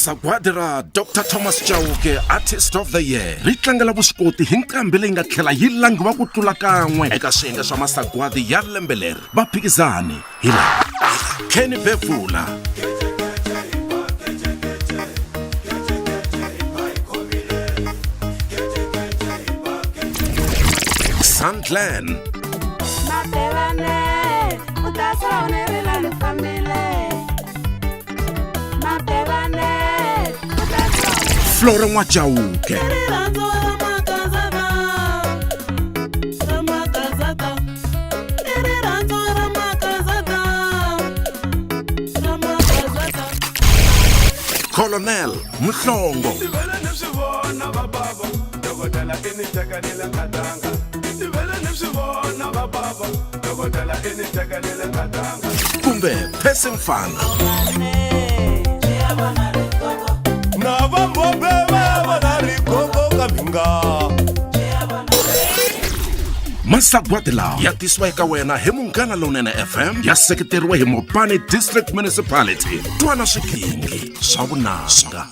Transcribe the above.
Sagwadi ra Dr. Thomas Chauke, Artist of the Year, ri tlangela vuswikoti hi nqambi leyi nga tlhela yi langiwa ku tlula kan'we eka swiyenge swa masagwadi ya lembe leri. Vaphikizani hi la Kenny Bevula, Sandland, Flora Mwachauke, Colonel Mhlongo, kumbe Person Fan, masagwadi lawa ya tisiwa eka wena hi Munghana Lonene FM, ya seketeriwa hi Mopani District Municipality. Twana swikhingi swa vunanga.